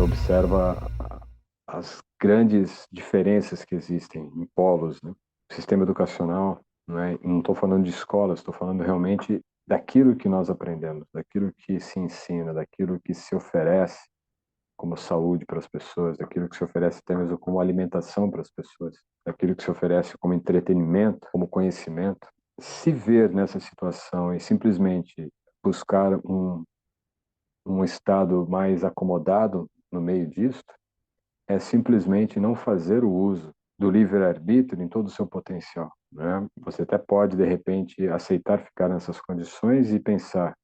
observa as grandes diferenças que existem em polos, né? O sistema educacional, não estou falando de escolas, estou falando realmente daquilo que nós aprendemos, daquilo que se ensina, daquilo que se oferece como saúde para as pessoas, daquilo que se oferece até mesmo como alimentação para as pessoas, daquilo que se oferece como entretenimento, como conhecimento. Se ver nessa situação e simplesmente buscar um estado mais acomodado no meio disso, é simplesmente não fazer o uso do livre-arbítrio em todo o seu potencial, né? Você até pode, de repente, aceitar ficar nessas condições e pensar,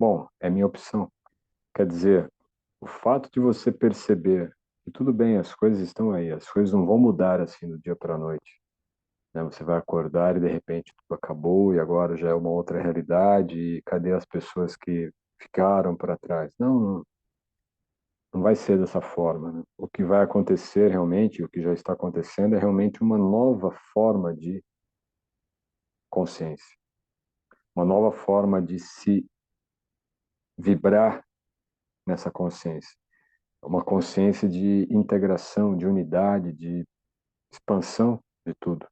bom, é minha opção. Quer dizer, o fato de você perceber que tudo bem, as coisas estão aí, as coisas não vão mudar assim do dia para a noite, né? Você vai acordar e de repente tudo acabou e agora já é uma outra realidade e cadê as pessoas que ficaram para trás? Não, não vai ser dessa forma, né? O que vai acontecer realmente, o que já está acontecendo, é realmente uma nova forma de consciência, uma nova forma de se vibrar nessa consciência, uma consciência de integração, de unidade, de expansão de tudo,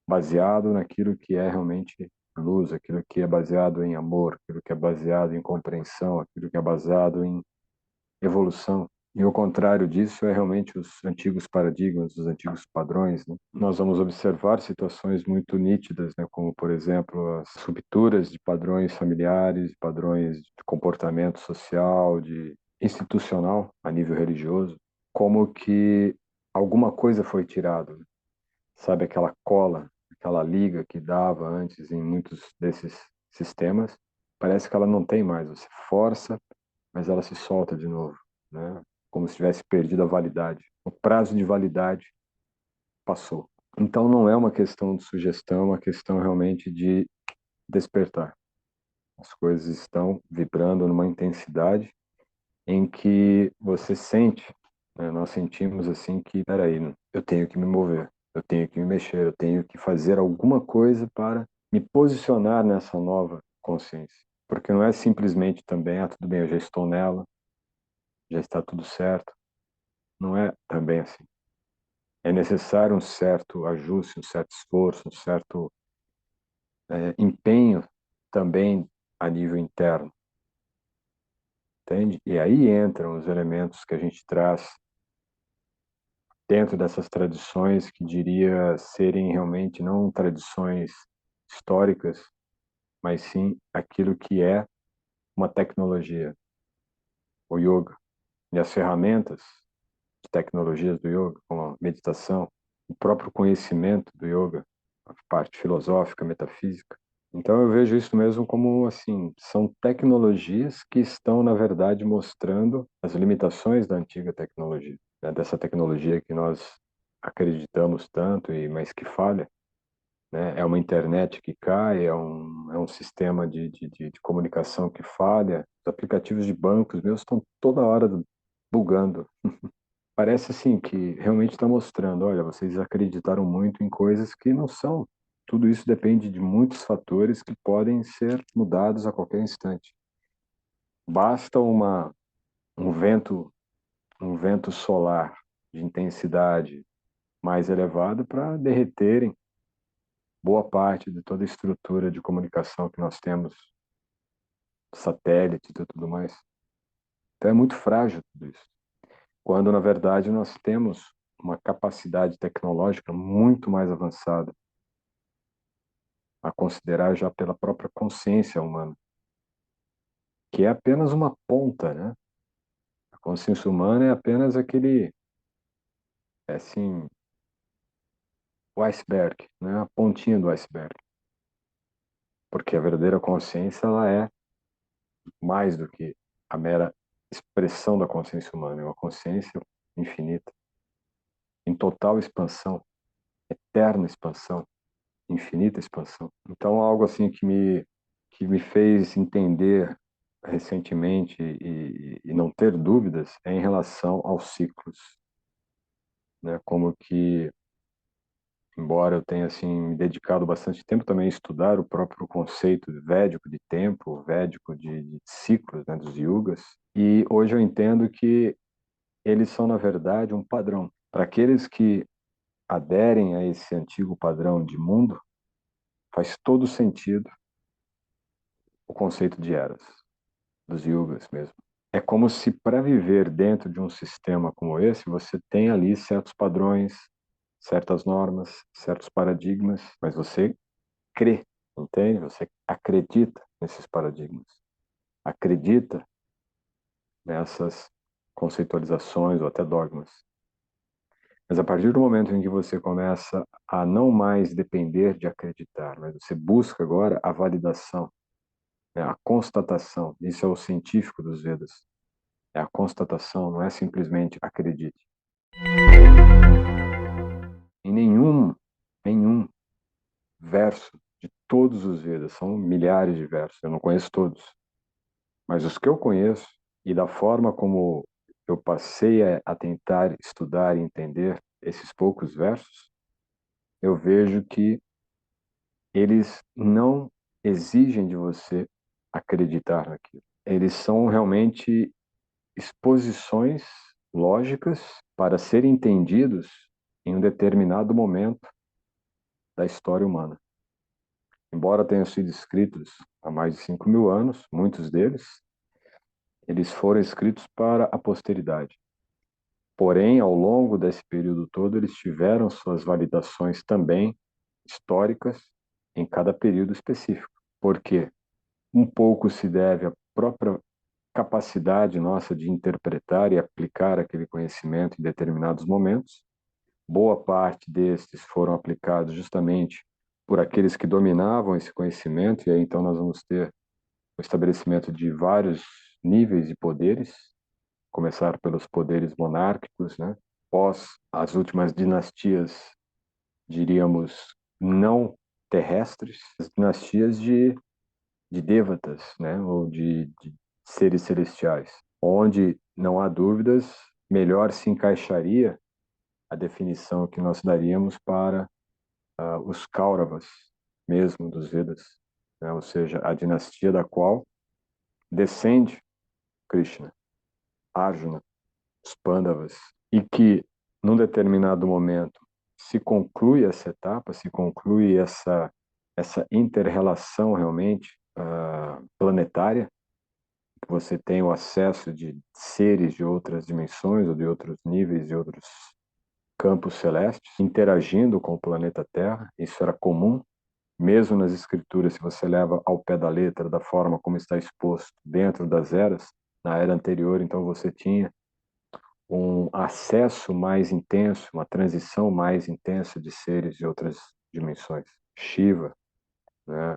baseado naquilo que é realmente luz, aquilo que é baseado em amor, aquilo que é baseado em compreensão, aquilo que é baseado em evolução. E o contrário disso é realmente os antigos paradigmas, os antigos padrões, né? Nós vamos observar situações muito nítidas, né? Como, por exemplo, as rupturas de padrões familiares, padrões de comportamento social, de institucional a nível religioso, como que alguma coisa foi tirada, né? Sabe aquela cola, aquela liga que dava antes em muitos desses sistemas? Parece que ela não tem mais. Você força, mas ela se solta de novo, né? Como se tivesse perdido a validade. O prazo de validade passou. Então não é uma questão de sugestão, é uma questão realmente de despertar. As coisas estão vibrando numa intensidade em que você sente, né? Nós sentimos assim que, peraí, eu tenho que me mover, eu tenho que me mexer, eu tenho que fazer alguma coisa para me posicionar nessa nova consciência. Porque não é simplesmente também, tudo bem, eu já estou nela, já está tudo certo. Não é também assim. É necessário um certo ajuste, um certo esforço, um certo empenho também a nível interno, entende? E aí entram os elementos que a gente traz dentro dessas tradições que diria serem realmente não tradições históricas, mas sim aquilo que é uma tecnologia, o yoga. E as ferramentas de tecnologias do yoga, como a meditação, o próprio conhecimento do yoga, a parte filosófica, metafísica. Então eu vejo isso mesmo como assim, são tecnologias que estão na verdade mostrando as limitações da antiga tecnologia, né? Dessa tecnologia que nós acreditamos tanto e mas que falha, né? É uma internet que cai, é um sistema de comunicação que falha, os aplicativos de bancos meus estão toda hora bugando. Parece assim que realmente está mostrando, olha, vocês acreditaram muito em coisas que não são. Tudo isso depende de muitos fatores que podem ser mudados a qualquer instante. Basta um vento, um vento solar de intensidade mais elevada para derreterem boa parte de toda a estrutura de comunicação que nós temos, satélite e tudo mais. Então é muito frágil tudo isso. Quando na verdade nós temos uma capacidade tecnológica muito mais avançada, a considerar já pela própria consciência humana, que é apenas uma ponta, né? A consciência humana é apenas aquele, assim, o iceberg, né? A pontinha do iceberg. Porque a verdadeira consciência, ela é mais do que a mera expressão da consciência humana, é uma consciência infinita, em total expansão, eterna expansão, infinita expansão. Então, algo assim que me fez entender recentemente e não ter dúvidas é em relação aos ciclos, né? Como que, embora eu tenha assim me dedicado bastante tempo também a estudar o próprio conceito védico de tempo, védico de ciclos, né, dos yugas, e hoje eu entendo que eles são, na verdade, um padrão. Para aqueles que aderem a esse antigo padrão de mundo, faz todo sentido o conceito de eras, dos yugas mesmo. É como se para viver dentro de um sistema como esse, você tem ali certos padrões, certas normas, certos paradigmas, mas você crê, entende? Você acredita nesses paradigmas, acredita nessas conceitualizações ou até dogmas. Mas a partir do momento em que você começa a não mais depender de acreditar, mas você busca agora a validação, né, a constatação, isso é o científico dos Vedas, é a constatação, não é simplesmente acredite. Em nenhum verso de todos os Vedas, são milhares de versos, eu não conheço todos, mas os que eu conheço e da forma como eu passei a tentar estudar e entender esses poucos versos, eu vejo que eles não exigem de você acreditar naquilo. Eles são realmente exposições lógicas para serem entendidos em um determinado momento da história humana. Embora tenham sido escritos há mais de 5.000 anos, muitos deles, eles foram escritos para a posteridade. Porém, ao longo desse período todo, eles tiveram suas validações também históricas em cada período específico. Por quê? Um pouco se deve à própria capacidade nossa de interpretar e aplicar aquele conhecimento em determinados momentos. Boa parte destes foram aplicados justamente por aqueles que dominavam esse conhecimento, e aí então nós vamos ter o estabelecimento de vários níveis de poderes, começar pelos poderes monárquicos, né? Pós as últimas dinastias, diríamos, não terrestres, as dinastias de devatas, né? Ou de seres celestiais, onde não há dúvidas, melhor se encaixaria a definição que nós daríamos para os Kauravas, mesmo dos Vedas, né? Ou seja, a dinastia da qual descende Krishna, Arjuna, os Pandavas, e que, num determinado momento, se conclui essa etapa, se conclui essa inter-relação realmente planetária, que você tem o acesso de seres de outras dimensões ou de outros níveis, de outros campos celestes, interagindo com o planeta Terra. Isso era comum, mesmo nas escrituras, se você leva ao pé da letra, da forma como está exposto dentro das eras, na era anterior, então você tinha um acesso mais intenso, uma transição mais intensa de seres de outras dimensões. Shiva, né?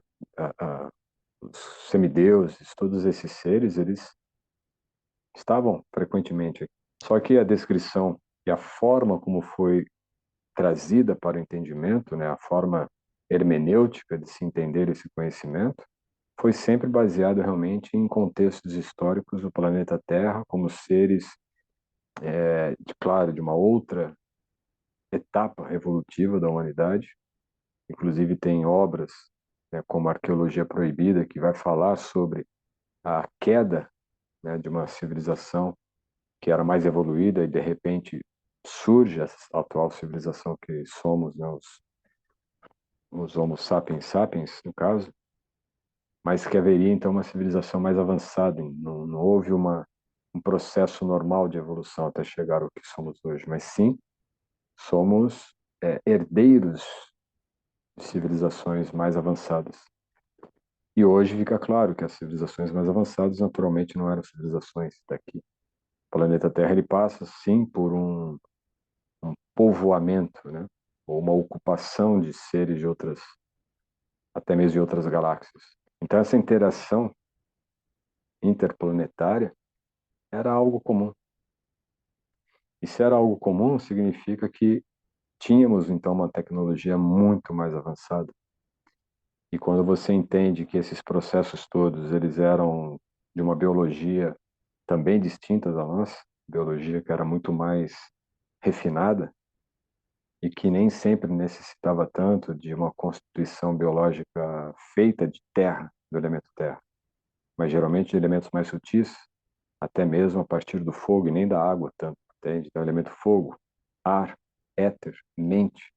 Os semideuses, todos esses seres, eles estavam frequentemente aqui. Só que a descrição e a forma como foi trazida para o entendimento, né, a forma hermenêutica de se entender esse conhecimento, foi sempre baseada realmente em contextos históricos do planeta Terra, como seres, claro, de uma outra etapa evolutiva da humanidade. Inclusive tem obras, né, como Arqueologia Proibida, que vai falar sobre a queda, né, de uma civilização que era mais evoluída e de repente surge essa atual civilização que somos, né, os Homo sapiens sapiens, no caso, mas que haveria então uma civilização mais avançada. Não houve um processo normal de evolução até chegar ao que somos hoje, mas sim somos herdeiros de civilizações mais avançadas. E hoje fica claro que as civilizações mais avançadas naturalmente não eram civilizações daqui. O planeta Terra ele passa sim por um povoamento, né? Ou uma ocupação de seres de outras, até mesmo de outras galáxias. Então essa interação interplanetária era algo comum. E se era algo comum, significa que tínhamos então uma tecnologia muito mais avançada. E quando você entende que esses processos todos, eles eram de uma biologia também distinta da nossa, biologia que era muito mais refinada e que nem sempre necessitava tanto de uma constituição biológica feita de terra, do elemento terra, mas geralmente de elementos mais sutis, até mesmo a partir do fogo e nem da água tanto. entende? Então, elemento fogo, ar, éter, mente,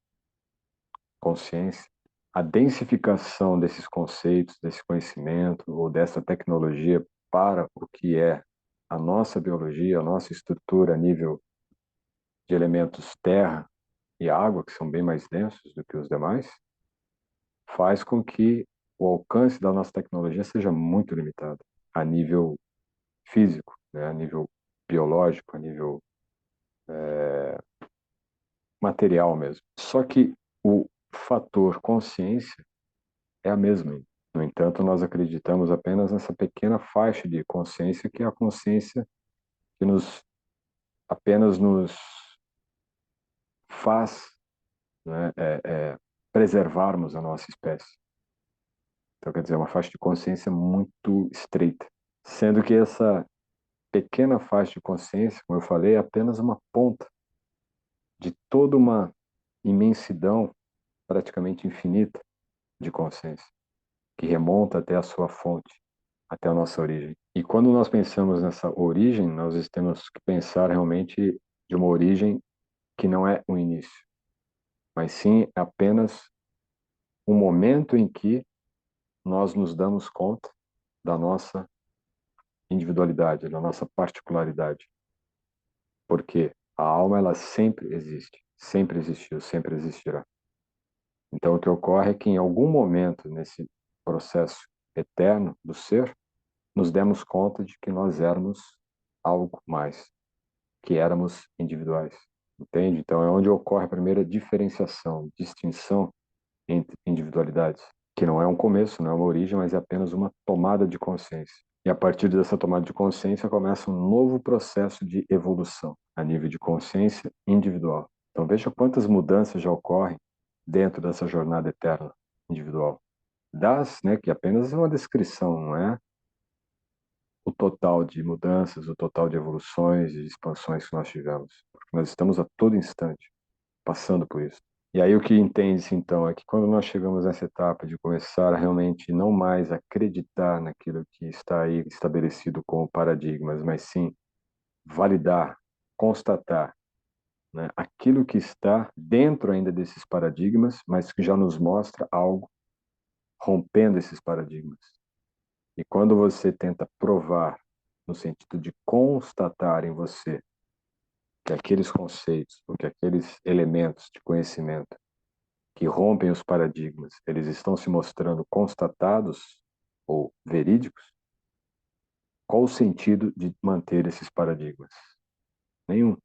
consciência. A densificação desses conceitos, desse conhecimento ou dessa tecnologia para o que é a nossa biologia, a nossa estrutura a nível de elementos terra e água, que são bem mais densos do que os demais, faz com que o alcance da nossa tecnologia seja muito limitado a nível físico, né? A nível biológico, a nível material mesmo. Só que o fator consciência é a mesma. No entanto, nós acreditamos apenas nessa pequena faixa de consciência, que é a consciência que apenas nos faz, né, preservarmos a nossa espécie. Então, quer dizer, é uma faixa de consciência muito estreita. Sendo que essa pequena faixa de consciência, como eu falei, é apenas uma ponta de toda uma imensidão praticamente infinita de consciência, que remonta até a sua fonte, até a nossa origem. E quando nós pensamos nessa origem, nós temos que pensar realmente de uma origem que não é o início, mas sim apenas um momento em que nós nos damos conta da nossa individualidade, da nossa particularidade. Porque a alma, ela sempre existe, sempre existiu, sempre existirá. Então, o que ocorre é que em algum momento nesse processo eterno do ser, nos demos conta de que nós éramos algo mais, que éramos individuais. Entende? Então, é onde ocorre a primeira diferenciação, distinção entre individualidades, que não é um começo, não é uma origem, mas é apenas uma tomada de consciência. E a partir dessa tomada de consciência começa um novo processo de evolução a nível de consciência individual. Então veja quantas mudanças já ocorrem dentro dessa jornada eterna individual. Né, que apenas é uma descrição, não é o total de mudanças, o total de evoluções e expansões que nós tivemos. Porque nós estamos a todo instante passando por isso. E aí o que entende-se então é que quando nós chegamos nessa etapa de começar a realmente não mais acreditar naquilo que está aí estabelecido como paradigmas, mas sim validar, constatar, né, aquilo que está dentro ainda desses paradigmas, mas que já nos mostra algo rompendo esses paradigmas. E quando você tenta provar, no sentido de constatar em você que aqueles conceitos, ou que aqueles elementos de conhecimento que rompem os paradigmas, eles estão se mostrando constatados ou verídicos, qual o sentido de manter esses paradigmas? Nenhum.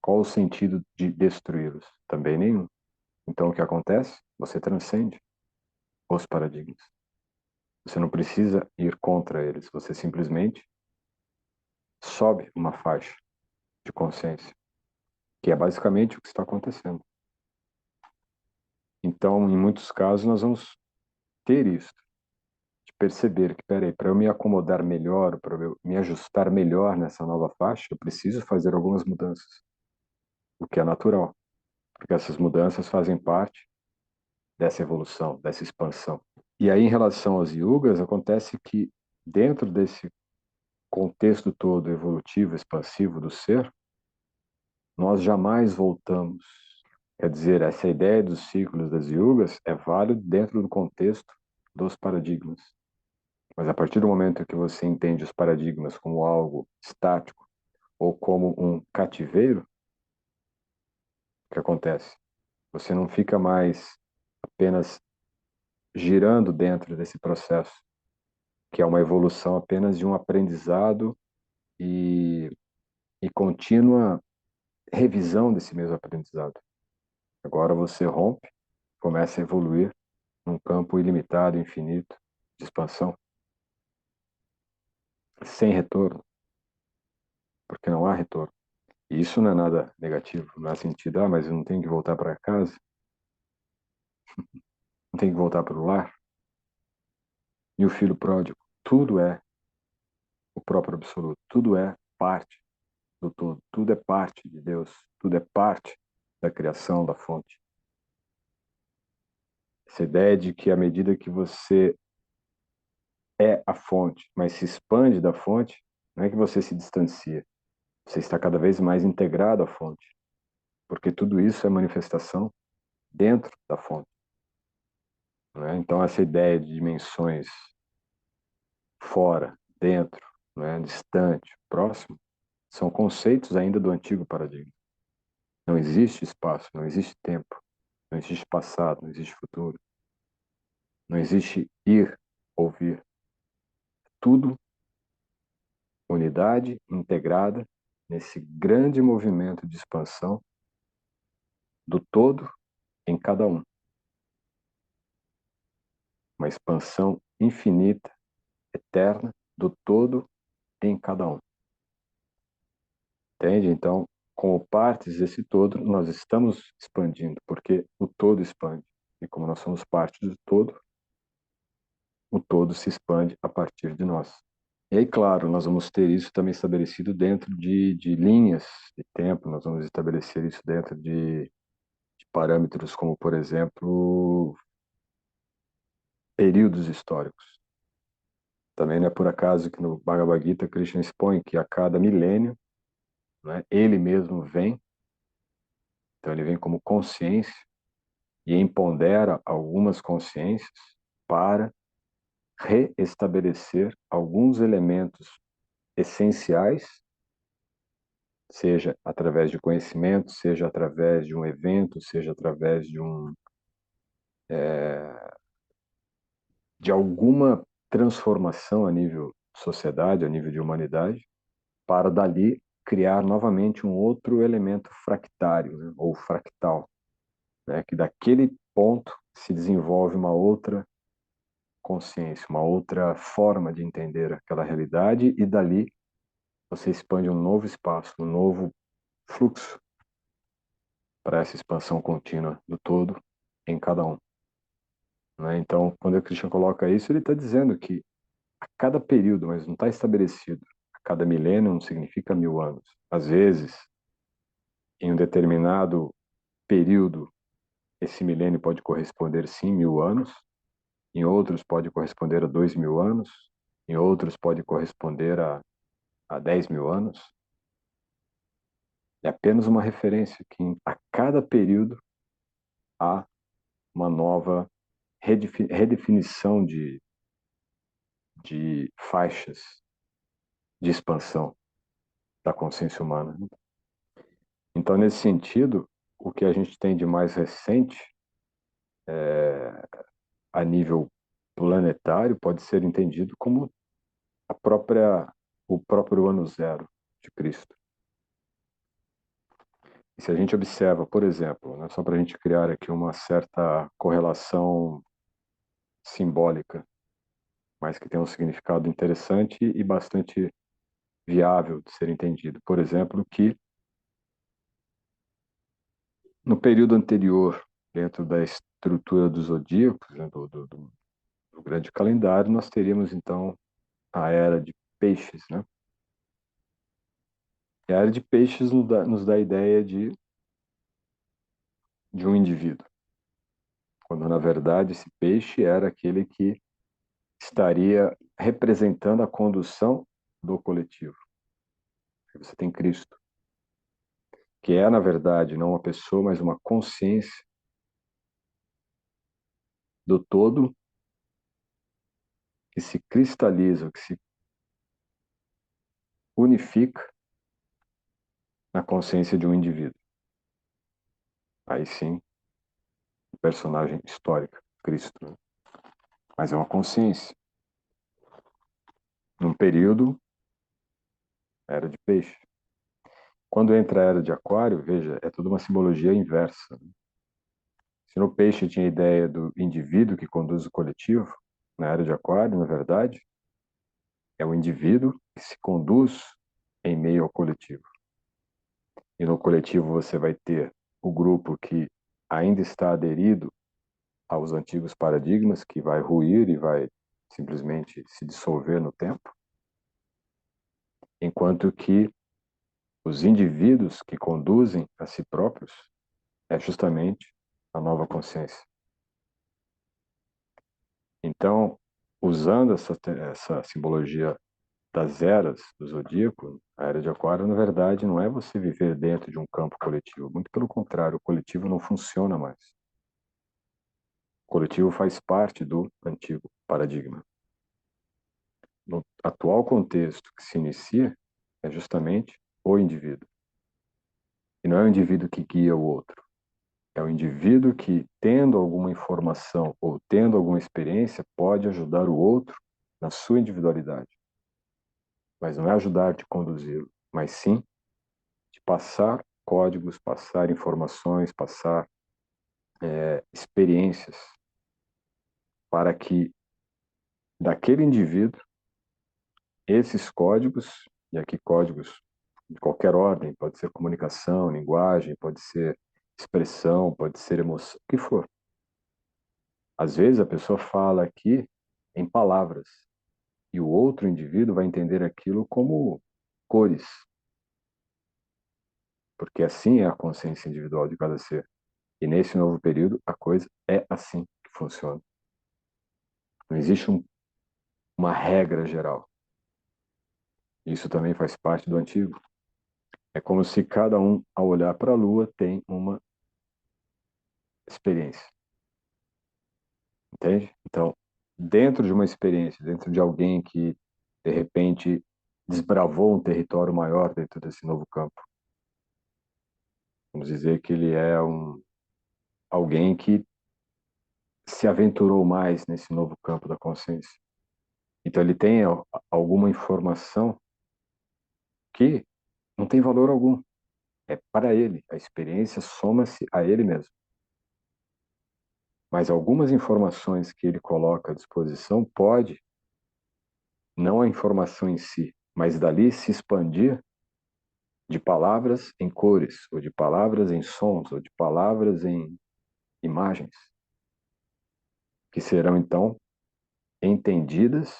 Qual o sentido de destruí-los? Também nenhum. Então, o que acontece? Você transcende os paradigmas. Você não precisa ir contra eles, você simplesmente sobe uma faixa de consciência, que é basicamente o que está acontecendo. Então, em muitos casos, nós vamos ter isso, de perceber que, peraí, para eu me acomodar melhor, para eu me ajustar melhor nessa nova faixa, eu preciso fazer algumas mudanças, o que é natural, porque essas mudanças fazem parte dessa evolução, dessa expansão. E aí, em relação aos yugas, acontece que dentro desse contexto todo evolutivo, expansivo do ser, nós jamais voltamos. Quer dizer, essa ideia dos ciclos das yugas é válida dentro do contexto dos paradigmas. Mas a partir do momento que você entende os paradigmas como algo estático ou como um cativeiro, o que acontece? Você não fica mais apenas girando dentro desse processo, que é uma evolução apenas de um aprendizado e, e contínua revisão desse mesmo aprendizado. Agora você rompe, começa a evoluir num campo ilimitado, infinito, de expansão, sem retorno, porque não há retorno. E isso não é nada negativo, não há sentido, mas eu não tenho que voltar para casa, não tenho que voltar para o lar. E o filho pródigo, tudo é o próprio absoluto, tudo é parte do todo, tudo é parte de Deus, tudo é parte da criação, da fonte. Essa ideia de que à medida que você é a fonte, mas se expande da fonte, não é que você se distancia, Você está cada vez mais integrado à fonte, porque tudo isso é manifestação dentro da fonte, né? Então, essa ideia de dimensões fora, dentro, né, distante, próximo, são conceitos ainda do antigo paradigma. Não existe espaço, não existe tempo, não existe passado, não existe futuro, não existe ir ou vir. Tudo unidade integrada nesse grande movimento de expansão do todo em cada um. Uma expansão infinita, eterna, do todo em cada um. Entende? Então, como partes desse todo, nós estamos expandindo, porque o todo expande. E como nós somos parte do todo, o todo se expande a partir de nós. E aí, claro, nós vamos ter isso também estabelecido dentro de linhas de tempo, nós vamos estabelecer isso dentro de parâmetros como, por exemplo, períodos históricos. Também não é por acaso que no Bhagavad Gita Krishna expõe que a cada milênio, né, ele mesmo vem, então ele vem como consciência e empodera algumas consciências para reestabelecer alguns elementos essenciais, seja através de conhecimento, seja através de um evento, seja através de alguma transformação a nível sociedade, a nível de humanidade, para dali criar novamente um outro elemento fractário, né, ou fractal, né, que daquele ponto se desenvolve uma outra consciência, uma outra forma de entender aquela realidade e dali você expande um novo espaço, um novo fluxo para essa expansão contínua do todo em cada um, né? Então, quando o Krishna coloca isso, ele está dizendo que a cada período, mas não está estabelecido, a cada milênio não significa 1000 anos. Às vezes, em um determinado período, esse milênio pode corresponder, sim, 1000 anos, em outros pode corresponder a 2000 anos, em outros pode corresponder a 10.000 anos. É apenas uma referência que a cada período há uma nova redefinição de faixas de expansão da consciência humana. Então, nesse sentido, o que a gente tem de mais recente a nível planetário pode ser entendido como o próprio ano zero de Cristo. E se a gente observa, por exemplo, né, só para a gente criar aqui uma certa correlação simbólica, mas que tem um significado interessante e bastante viável de ser entendido. Por exemplo, que no período anterior, dentro da estrutura dos zodíacos, né, do grande calendário, nós teríamos então a era de peixes, né? E a era de peixes nos dá a ideia de um indivíduo, quando na verdade esse peixe era aquele que estaria representando a condução do coletivo. Aí você tem Cristo, que é na verdade não uma pessoa, mas uma consciência do todo que se cristaliza, que se unifica na consciência de um indivíduo. Aí sim, personagem histórico, Cristo, né? Mas é uma consciência. Num período, era de peixe. Quando entra a era de aquário, veja, é toda uma simbologia inversa, né? Se no peixe tinha a ideia do indivíduo que conduz o coletivo, na era de aquário, na verdade, é o indivíduo que se conduz em meio ao coletivo. E no coletivo você vai ter o grupo que ainda está aderido aos antigos paradigmas, que vai ruir e vai simplesmente se dissolver no tempo, enquanto que os indivíduos que conduzem a si próprios é justamente a nova consciência. Então, usando essa simbologia das eras do zodíaco, a era de Aquário, na verdade, não é você viver dentro de um campo coletivo. Muito pelo contrário, o coletivo não funciona mais. O coletivo faz parte do antigo paradigma. No atual contexto que se inicia, é justamente o indivíduo. E não é o indivíduo que guia o outro. É o indivíduo que, tendo alguma informação ou tendo alguma experiência, pode ajudar o outro na sua individualidade. Mas não é ajudar de conduzi-lo, mas sim de passar códigos, passar informações, passar experiências para que daquele indivíduo esses códigos, e aqui códigos de qualquer ordem, pode ser comunicação, linguagem, pode ser expressão, pode ser emoção, o que for. Às vezes a pessoa fala aqui em palavras e o outro indivíduo vai entender aquilo como cores, porque assim é a consciência individual de cada ser. E nesse novo período a coisa é assim que funciona. Não existe uma regra geral. Isso também faz parte do antigo. É como se cada um, ao olhar para a Lua, tem uma experiência. Entende? Então, dentro de uma experiência, dentro de alguém que, de repente, desbravou um território maior dentro desse novo campo, vamos dizer que ele é alguém que se aventurou mais nesse novo campo da consciência. Então, ele tem alguma informação que não tem valor algum. É para ele. A experiência soma-se a ele mesmo. Mas algumas informações que ele coloca à disposição pode, não a informação em si, mas dali se expandir de palavras em cores, ou de palavras em sons, ou de palavras em imagens, que serão então entendidas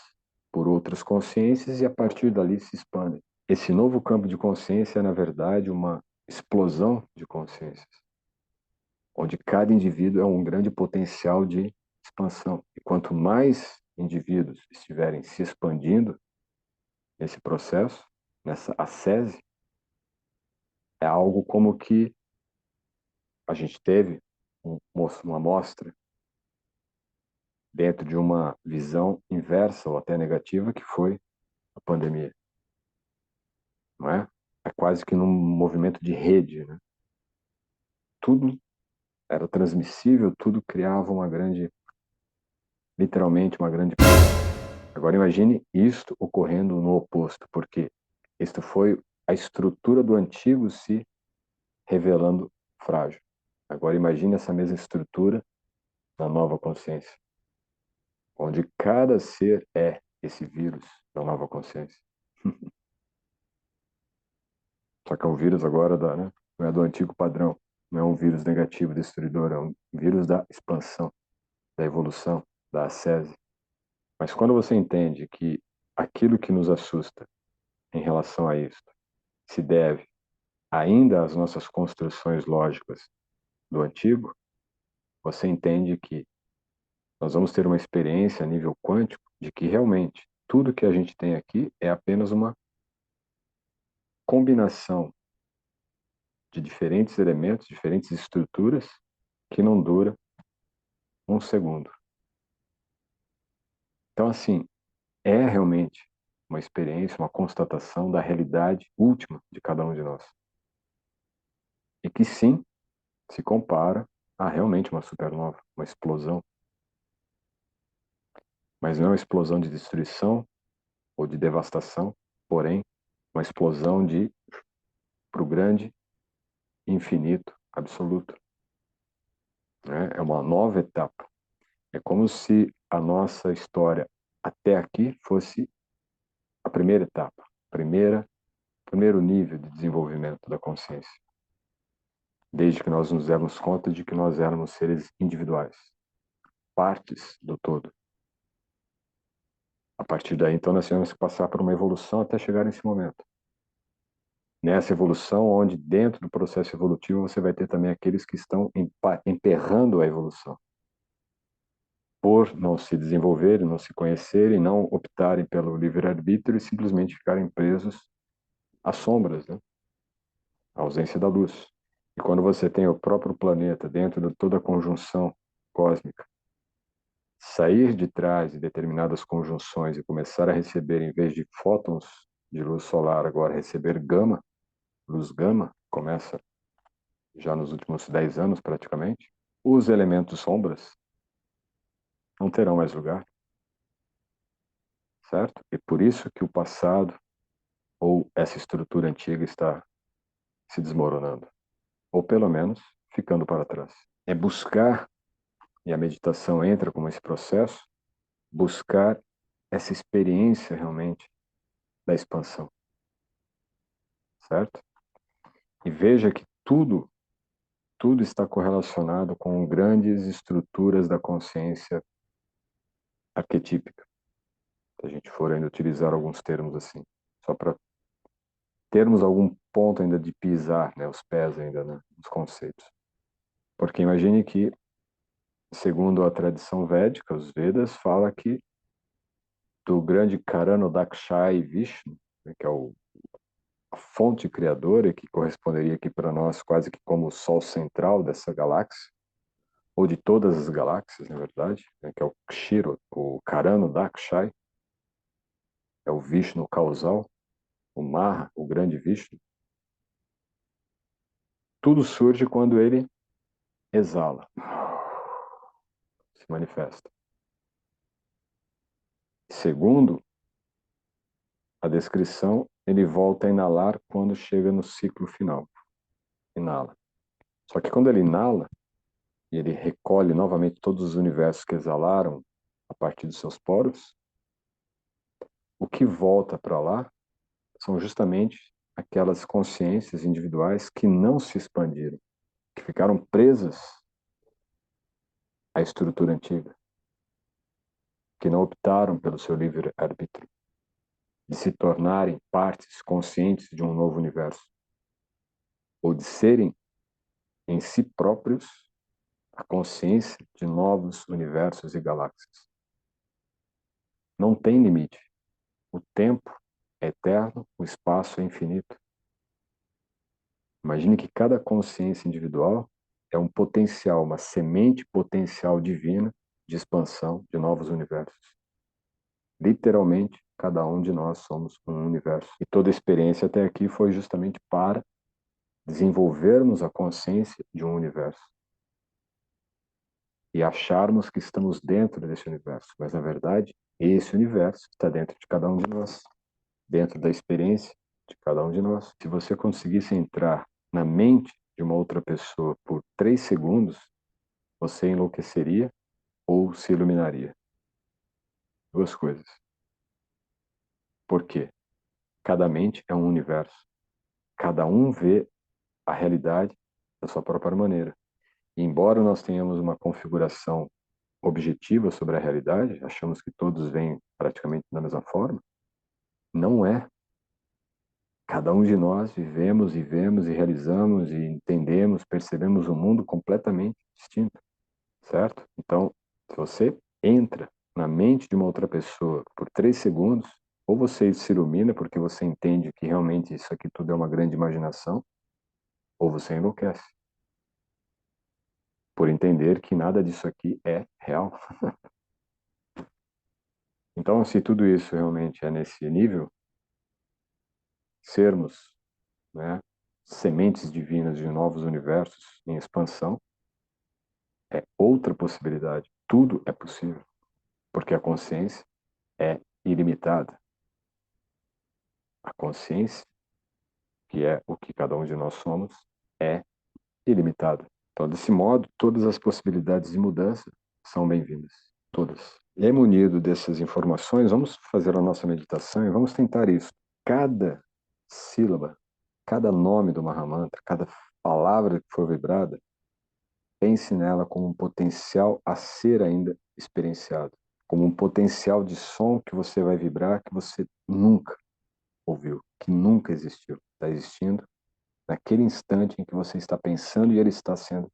por outras consciências e a partir dali se expandem. Esse novo campo de consciência é, na verdade, uma explosão de consciências, onde cada indivíduo é um grande potencial de expansão. E quanto mais indivíduos estiverem se expandindo nesse processo, nessa ascese, é algo como que a gente teve uma amostra dentro de uma visão inversa ou até negativa que foi a pandemia, não é? É quase que num movimento de rede, né? Tudo era transmissível, tudo criava uma grande, literalmente uma grande. Agora imagine isto ocorrendo no oposto, porque isto foi a estrutura do antigo se revelando frágil. Agora imagine essa mesma estrutura na nova consciência, onde cada ser é esse vírus da nova consciência. Só que é um vírus agora né? Não é do antigo padrão, não é um vírus negativo, destruidor, é um vírus da expansão, da evolução, da ascese. Mas quando você entende que aquilo que nos assusta em relação a isso se deve ainda às nossas construções lógicas do antigo, você entende que nós vamos ter uma experiência a nível quântico de que realmente tudo que a gente tem aqui é apenas uma combinação de diferentes elementos, diferentes estruturas que não dura um segundo. Então, assim, é realmente uma experiência, uma constatação da realidade última de cada um de nós. E que sim, se compara a realmente uma supernova, uma explosão. Mas não é uma explosão de destruição ou de devastação, porém, uma explosão de para o grande infinito absoluto. Né? É uma nova etapa. É como se a nossa história até aqui fosse a primeira etapa, primeiro nível de desenvolvimento da consciência. Desde que nós nos demos conta de que nós éramos seres individuais, partes do todo. A partir daí, então, nós tivemos que passar por uma evolução até chegar nesse momento. Nessa evolução, onde dentro do processo evolutivo você vai ter também aqueles que estão emperrando a evolução. por não se desenvolverem, não se conhecerem, não optarem pelo livre-arbítrio e simplesmente ficarem presos às sombras, né? À ausência da luz. E quando você tem o próprio planeta dentro de toda a conjunção cósmica, sair de trás de determinadas conjunções e começar a receber, em vez de fótons de luz solar, agora receber gama, luz gama, começa já nos últimos 10 anos praticamente, os elementos sombras não terão mais lugar, certo? E por isso que o passado ou essa estrutura antiga está se desmoronando, ou pelo menos ficando para trás. É buscar, e a meditação entra como esse processo, buscar essa experiência realmente da expansão, certo? E veja que tudo está correlacionado com grandes estruturas da consciência arquetípica. Se a gente for ainda utilizar alguns termos assim, só para termos algum ponto ainda de pisar, né, os pés ainda, né, nos conceitos. Porque imagine que, segundo a tradição védica, os Vedas, fala que do grande Karanodakshai Vishnu, né, que é a fonte criadora, que corresponderia aqui para nós quase que como o sol central dessa galáxia, ou de todas as galáxias, na verdade, né, que é o Kshiro, o Karanodakshai, é o Vishnu causal, o Maha, o grande Vishnu. Tudo surge quando ele exala, se manifesta. Segundo a descrição, ele volta a inalar quando chega no ciclo final. Inala. Só que quando ele inala, e ele recolhe novamente todos os universos que exalaram a partir dos seus poros, o que volta para lá são justamente aquelas consciências individuais que não se expandiram, que ficaram presas à estrutura antiga, que não optaram pelo seu livre-arbítrio, de se tornarem partes conscientes de um novo universo, ou de serem em si próprios a consciência de novos universos e galáxias. Não tem limite. O tempo é eterno, o espaço é infinito. Imagine que cada consciência individual é um potencial, uma semente potencial divina de expansão de novos universos. Literalmente, cada um de nós somos um universo. E toda a experiência até aqui foi justamente para desenvolvermos a consciência de um universo e acharmos que estamos dentro desse universo, mas na verdade, esse universo está dentro de cada um de nós, dentro da experiência de cada um de nós. Se você conseguisse entrar na mente de uma outra pessoa por 3 segundos, você enlouqueceria ou se iluminaria. Duas coisas. Por quê? Cada mente é um universo. Cada um vê a realidade da sua própria maneira. E embora nós tenhamos uma configuração objetiva sobre a realidade, achamos que todos veem praticamente da mesma forma, não é. Cada um de nós vivemos e vemos e realizamos e entendemos, percebemos um mundo completamente distinto, certo? Então, se você entra na mente de uma outra pessoa por 3 segundos, ou você se ilumina porque você entende que realmente isso aqui tudo é uma grande imaginação, ou você enlouquece por entender que nada disso aqui é real. Então, se tudo isso realmente é nesse nível, sermos, né, sementes divinas de novos universos em expansão, é outra possibilidade. Tudo é possível, porque a consciência é ilimitada. A consciência, que é o que cada um de nós somos, é ilimitada. Então, desse modo, todas as possibilidades de mudança são bem-vindas. Todas. E aí, munido dessas informações, vamos fazer a nossa meditação e vamos tentar isso. Cada sílaba, cada nome do Mahamantra, cada palavra que for vibrada, pense nela como um potencial a ser ainda experienciado, como um potencial de som que você vai vibrar que você nunca ouviu, que nunca existiu. Está existindo naquele instante em que você está pensando e ele está sendo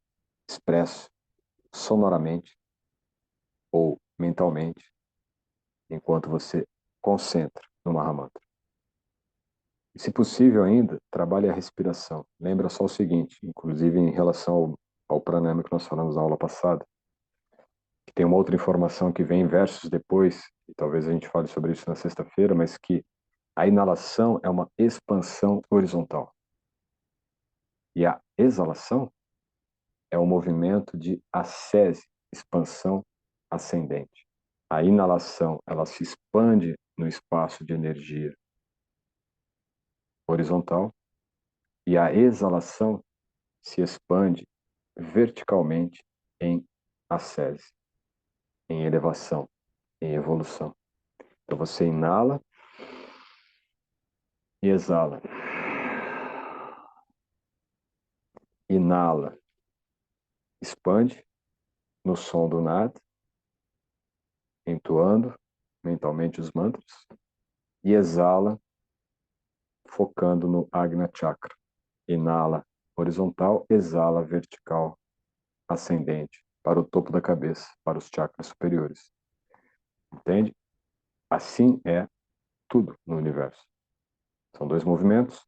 expresso sonoramente ou mentalmente, enquanto você concentra no Mahamantra. E, se possível ainda, trabalhe a respiração. Lembra só o seguinte, inclusive em relação ao pranayama que nós falamos na aula passada, que tem uma outra informação que vem versos depois, e talvez a gente fale sobre isso na sexta-feira, mas que a inalação é uma expansão horizontal. E a exalação é um movimento de ascese, expansão ascendente. A inalação, ela se expande no espaço de energia horizontal, e a exalação se expande verticalmente em ascese, em elevação, em evolução. Então você inala e exala. Inala, expande no som do nada, entoando mentalmente os mantras, e exala focando no Agna Chakra. Inala horizontal, exala vertical, ascendente, para o topo da cabeça, para os chakras superiores. Entende? Assim é tudo no universo. São dois movimentos,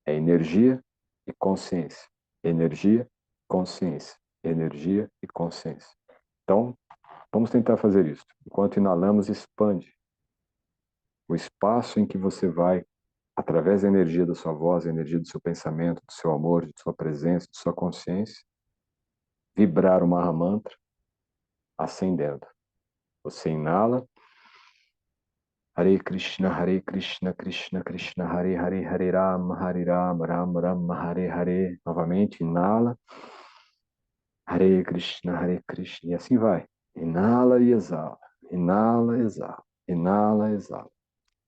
é energia e consciência. Energia, consciência. Energia e consciência. Então, vamos tentar fazer isso. Enquanto inalamos, expande o espaço em que você vai, através da energia da sua voz, da energia do seu pensamento, do seu amor, de sua presença, de sua consciência, vibrar o Mahamantra ascendendo. Você inala, Hare Krishna, Krishna Krishna, Hare Hare, Hare Ram, Ram Ram, Hare Hare. Novamente, inala, Hare Krishna, e assim vai. Inala e exala, inala, exala, inala, exala.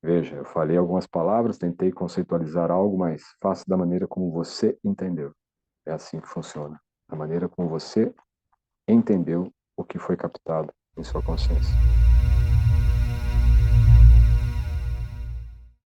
Veja, eu falei algumas palavras, tentei conceitualizar algo, mas faça da maneira como você entendeu. É assim que funciona. Da maneira como você entendeu o que foi captado em sua consciência.